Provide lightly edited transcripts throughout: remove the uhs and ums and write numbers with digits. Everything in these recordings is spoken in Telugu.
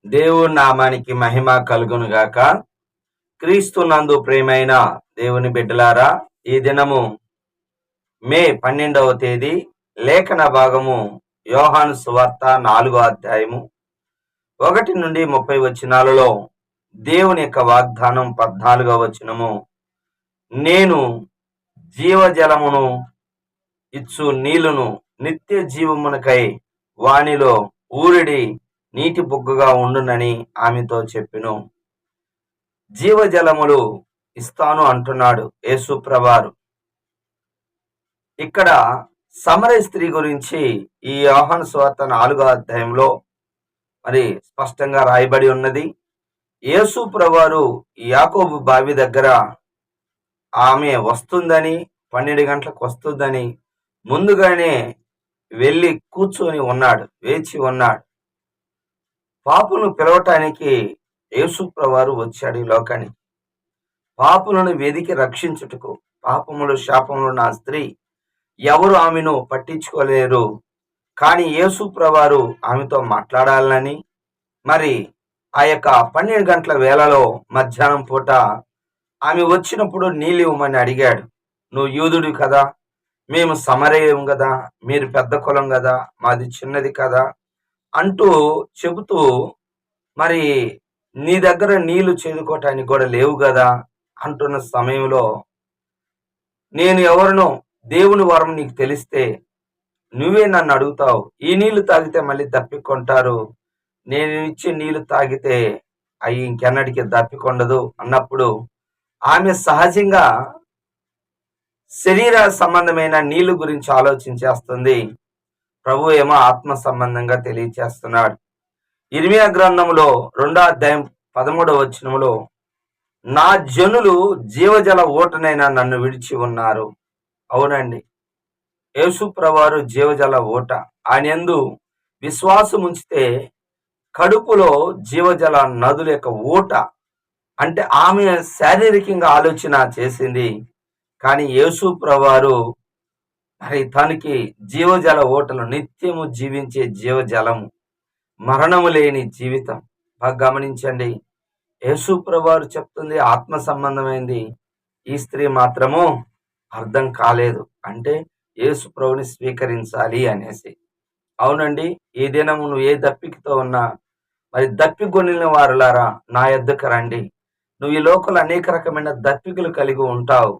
దేవుని నామానికి మహిమ కలుగును గాక. క్రీస్తునందు ప్రియమైన దేవుని బిడ్డలారా, ఈ దినము మే 12వ తేదీ లేఖన భాగము యోహాను సువార్త 4వ అధ్యాయము 1 నుండి 30 వచనాలలో దేవుని యొక్క వాగ్దానం 14వ వచనము, నేను జీవజలమును ఇచ్చు నీళ్లును నిత్య జీవమునకై వానిలో ఊరిడి నీటి బుగ్గగా ఉండునని ఆమెతో చెప్పెను. జీవజలములు ఇస్తాను అంటున్నాడు యేసు ప్రభువారు. ఇక్కడ సమరయ స్త్రీ గురించి ఈ యోహాను సువార్త 4వ అధ్యాయంలో మరి స్పష్టంగా రాయబడి ఉన్నది. యేసు ప్రభువారు యాకోబు బావి దగ్గర ఆమె వస్తుందని, 12 గంటలకు వస్తుందని ముందుగానే వెళ్ళి కూర్చొని ఉన్నాడు, వేచి ఉన్నాడు. పాపులను పిలవటానికి యేసు ప్రభువారు వచ్చాడు ఈ లోకానికి. పాపులను వెదికి రక్షించుటకు. పాపములు శాపములు నా స్త్రీ, ఎవరు ఆమెను పట్టించుకోలేరు. కానీ యేసు ప్రభువారు ఆమెతో మాట్లాడాలని, మరి ఆ యొక్క 12 గంటల వేళలో మధ్యాహ్నం పూట ఆమె వచ్చినప్పుడు నీళ్ళు ఇవ్వమని అడిగాడు. నువ్వు యూదుడు కదా, మేము సమరయం కదా, మీరు పెద్ద కులం కదా, మాది చిన్నది కదా అంటూ చెబుతూ, మరి నీ దగ్గర నీళ్లు చేదుకోవటానికి కూడా లేవు కదా అంటున్న సమయంలో, నేను ఎవరినో, దేవుని వరం నీకు తెలిస్తే నువ్వే నన్ను అడుగుతావు. ఈ నీళ్లు తాగితే మళ్ళీ దప్పికొంటారు, నేను ఇచ్చే నీళ్లు తాగితే అవి ఇంకెన్నటికి దప్పికొండదు అన్నప్పుడు ఆమె సహజంగా శరీర సంబంధమైన నీళ్లు గురించి ఆలోచించేస్తుంది. ప్రభు ఏమో ఆత్మ సంబంధంగా తెలియచేస్తున్నాడు. ఇర్మియా గ్రంథంలో 2వ అధ్యాయం 13వ వచనంలో, నా జనులు జీవజల ఊటనైనా నన్ను విడిచి ఉన్నారు. అవునండి, యేసు ప్రభువారు జీవజల ఊట. ఆయన యందు విశ్వాసం ఉంచితే కడుపులో జీవజల నదుల యొక్క ఊట. అంటే ఆమె శారీరకంగా ఆలోచన చేసింది, కానీ యేసు ప్రభువారు మరి తనకి జీవజల ఊటలు, నిత్యము జీవించే జీవజలము, మరణము లేని జీవితం. బాగా గమనించండి, యేసు ప్రభువారు చెప్తుంది ఆత్మ సంబంధమైంది. ఈ స్త్రీ మాత్రము అర్థం కాలేదు. అంటే యేసు ప్రభుని స్వీకరించాలి అనేసి. అవునండి, ఈ దినము నువ్వు ఏ దప్పికతో ఉన్నా, మరి దప్పికొనిన వారులారా నా యొద్దకు రండి. నువ్వు ఈ లోకంలో అనేక రకమైన దప్పికలు కలిగి ఉంటావు.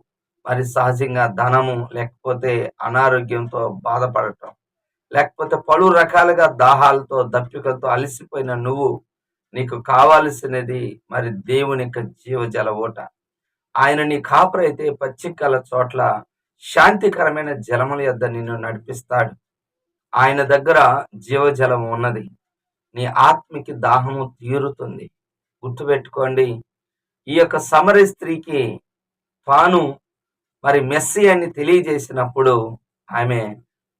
మరి సహజంగా ధనము, లేకపోతే అనారోగ్యంతో బాధపడటం, లేకపోతే పలు రకాలుగా దాహాలతో దప్పికలతో అలసిపోయిన నువ్వు, నీకు కావాల్సినది మరి దేవుని యొక్క జీవజల ఊట. ఆయన నీ కాపురైతే పచ్చికల చోట్ల శాంతికరమైన జలముల యొద్ద నిన్ను నడిపిస్తాడు. ఆయన దగ్గర జీవజలం ఉన్నది. నీ ఆత్మకి దాహము తీరుతుంది. గుర్తుపెట్టుకోండి, ఈ యొక్క సమరయ స్త్రీకి తాను మరి మెస్సీ అని తెలియజేసినప్పుడు ఆమె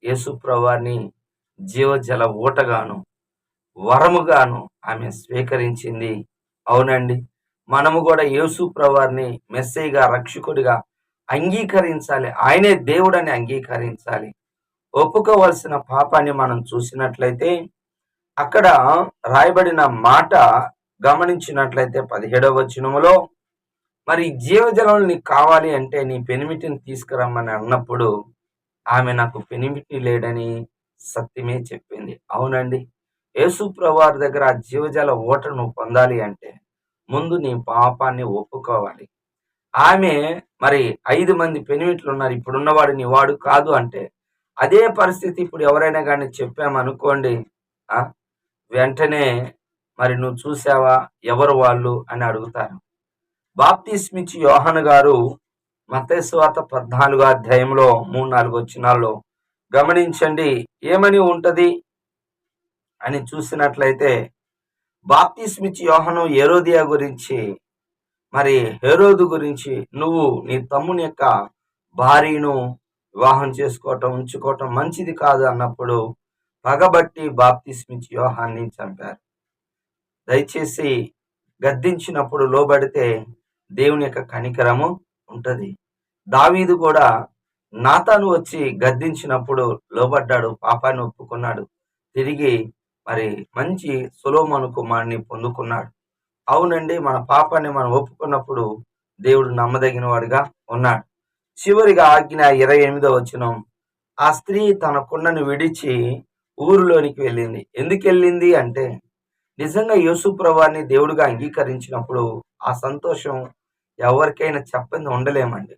యేసు ప్రభువారిని జీవజల ఊటగాను, వరముగాను ఆమె స్వీకరించింది. అవునండి, మనము కూడా యేసు ప్రభువారిని మెస్సీగా, రక్షకుడిగా అంగీకరించాలి. ఆయనే దేవుడని అంగీకరించాలి. ఒప్పుకోవలసిన పాపాన్ని మనం చూసినట్లయితే అక్కడ రాయబడిన మాట గమనించినట్లయితే 17వ వచనములో, మరి జీవజలం నీకు కావాలి అంటే నీ పెనిమిటిని తీసుకురమ్మని అన్నప్పుడు ఆమె నాకు పెనిమిటి లేడని సత్యమే చెప్పింది. అవునండి, యేసు ప్రభువారి దగ్గర ఆ జీవజల ఊటను నువ్వు పొందాలి అంటే ముందు నీ పాపాన్ని ఒప్పుకోవాలి. ఆమె మరి 5 మంది పెనిమిట్లు ఉన్నారు, ఇప్పుడున్నవాడు నీ వాడు కాదు అంటే, అదే పరిస్థితి ఇప్పుడు ఎవరైనా కానీ చెప్పామనుకోండి, వెంటనే మరి నువ్వు చూసావా, ఎవరు వాళ్ళు అని అడుగుతారు. బాప్తిస్మిచ్చి యోహాను గారు మత్తయి సువార్త 14వ అధ్యాయంలో 3-4 వచనాల్లో గమనించండి, ఏమని ఉంటది అని చూసినట్లయితే, బాప్తిస్మిచ్చి యోహాను హేరోదియా గురించి, మరి హేరోదు గురించి, నువ్వు నీ తమ్ముని యొక్క భార్యను వివాహం చేసుకోవటం, ఉంచుకోవటం మంచిది కాదు అన్నప్పుడు పగబట్టి బాప్తిస్మిచ్చి యోహాన్ని చంపారు. దయచేసి గద్దించినప్పుడు లోబడితే దేవుని యొక్క కనికరము ఉంటది. దావీదు కూడా నాతాను వచ్చి గద్దించినప్పుడు లోబడ్డాడు, పాపాన్ని ఒప్పుకున్నాడు, తిరిగి మరి మంచి సొలొమోను కుమారుని పొందుకున్నాడు. అవునండి, మన పాపాన్ని మనం ఒప్పుకున్నప్పుడు దేవుడు నమ్మదగిన వాడిగా ఉన్నాడు. చివరిగా ఆజ్ఞ 28వ వచనం, ఆ స్త్రీ తన కుండను విడిచి ఊరిలోనికి వెళ్ళింది. ఎందుకు వెళ్ళింది అంటే, నిజంగా యేసు ప్రభువాన్ని దేవుడిగా అంగీకరించినప్పుడు ఆ సంతోషం ఎవరికైనా చెప్పంది ఉండలేమండి.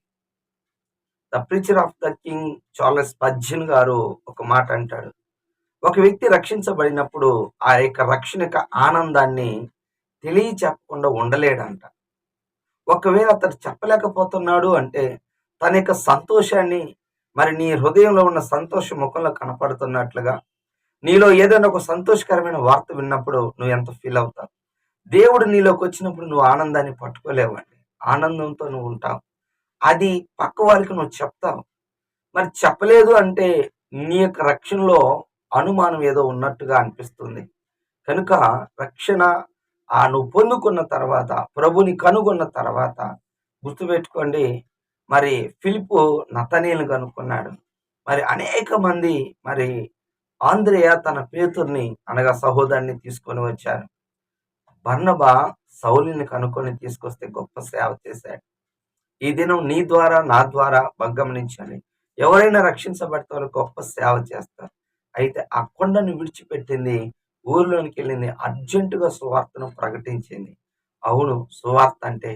The preacher of the king Charles Spurgeon గారు ఒక మాట అంటాడు. ఒక వ్యక్తి రక్షించబడినప్పుడు ఆ యొక్క రక్షణ యొక్క ఆనందాన్ని తెలియచెప్పకుండా ఉండలేడంట. ఒకవేళ అతడు చెప్పలేకపోతున్నాడు అంటే తన యొక్క సంతోషాన్ని, మరి నీ హృదయంలో ఉన్న సంతోషం ముఖంలో కనపడుతున్నట్లుగా, నీలో ఏదైనా ఒక సంతోషకరమైన వార్త విన్నప్పుడు నువ్వు ఎంత ఫీల్ అవుతావు? దేవుడు నీలోకి వచ్చినప్పుడు నువ్వు ఆనందాన్ని పట్టుకోలేవండి. ఆనందంతో నువ్వు ఉంటావు. అది పక్క వారికి నువ్వు చెప్తావు. మరి చెప్పలేదు అంటే నీ యొక్క రక్షణలో అనుమానం ఏదో ఉన్నట్టుగా అనిపిస్తుంది. కనుక రక్షణ నువ్వు పొందుకున్న తర్వాత, ప్రభుని కనుగొన్న తర్వాత, గుర్తుపెట్టుకోండి, మరి ఫిలిప్పు నతనీయులను కనుక్కున్నాడు. మరి అనేక మంది, మరి ఆంద్రేయ తన పేతుర్ని అనగా సహోదరుని తీసుకొని వచ్చారు. బర్నబా సౌలుని కనుక్కొని తీసుకొస్తే గొప్ప సేవ చేశాడు. ఈ దినం నీ ద్వారా నా ద్వారా గమనించాలి, ఎవరైనా రక్షించబడతారో గొప్ప సేవ చేస్తారు. అయితే ఆ కొండను విడిచిపెట్టింది, ఊరిలోనికి వెళ్ళింది, అర్జెంటుగా సువార్తను ప్రకటించింది. అవును, సువార్త అంటే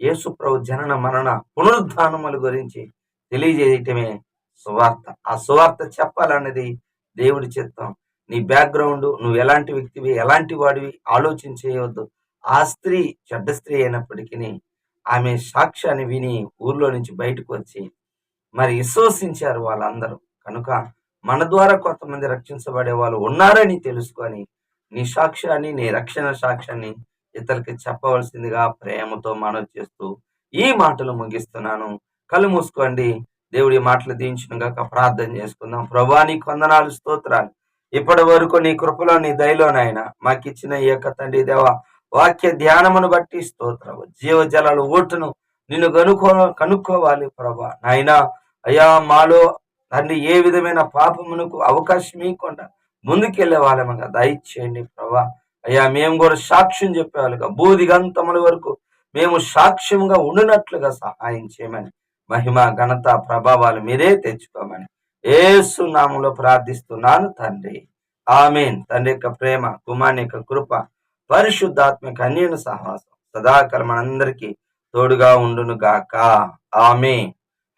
యేసు ప్రభు జనన మరణ పునరుద్ధానముల గురించి తెలియజేయటమే సువార్త. ఆ సువార్త చెప్పాలన్నది దేవుడి చిత్తం. నీ బ్యాక్గ్రౌండ్, నువ్వు ఎలాంటి వ్యక్తివి, ఎలాంటి వాడివి ఆలోచించేయవద్దు. ఆ స్త్రీ చెడ్డ స్త్రీ అయినప్పటికీ ఆమె సాక్ష్యాన్ని విని ఊర్లో నుంచి బయటకు వచ్చి మరి విశ్వసించారు వాళ్ళందరూ. కనుక మన ద్వారా కొంతమంది రక్షించబడే వాళ్ళు ఉన్నారని తెలుసుకొని నీ సాక్ష్యాన్ని, నీ రక్షణ సాక్ష్యాన్ని ఇతరులకి చెప్పవలసిందిగా ప్రేమతో మనవి చేస్తూ ఈ మాటలు ముగిస్తున్నాను. కళ్ళు మూసుకోండి. దేవుడి మాటలు దీవించును గాక. ప్రార్థన చేసుకుందాం. ప్రభువా, నీకు వందనాలు, స్తోత్రాలు. ఇప్పటి వరకు నీ కృపలో, నీ దయలోనైనా మాకు ఇచ్చిన ఈ యొక్క తండ్రి దేవ వాక్య ధ్యానమును బట్టి స్తోత్రము. జీవజలాలు ఓటును నిన్ను కనుక్కోవాలి ప్రభా. నాయనా అయ్యా, మాలో తండ్రి ఏ విధమైన పాపమునకు అవకాశం ఇవ్వకుండా ముందుకెళ్లే వాళ్ళముగా దయచేయండి ప్రభా. అయ్యా, మేము కూడా సాక్ష్యం చెప్పేవాళ్ళుగా బూదిగంతముల వరకు మేము సాక్ష్యంగా ఉండినట్లుగా సహాయం చేయమని, మహిమ ఘనత ప్రభావాలు మీరే తెచ్చుకోమని యేసు నామములో ప్రార్థిస్తున్నాను తండ్రి. ఆమేన్. తండ్రి యొక్క ప్రేమ, కుమారుని యొక్క కృప, పరిశుద్ధాత్మక అన్యోన్య సహవాసం సదాకాలం మనందరికీ తోడుగా ఉండును గాక. ఆమేన్.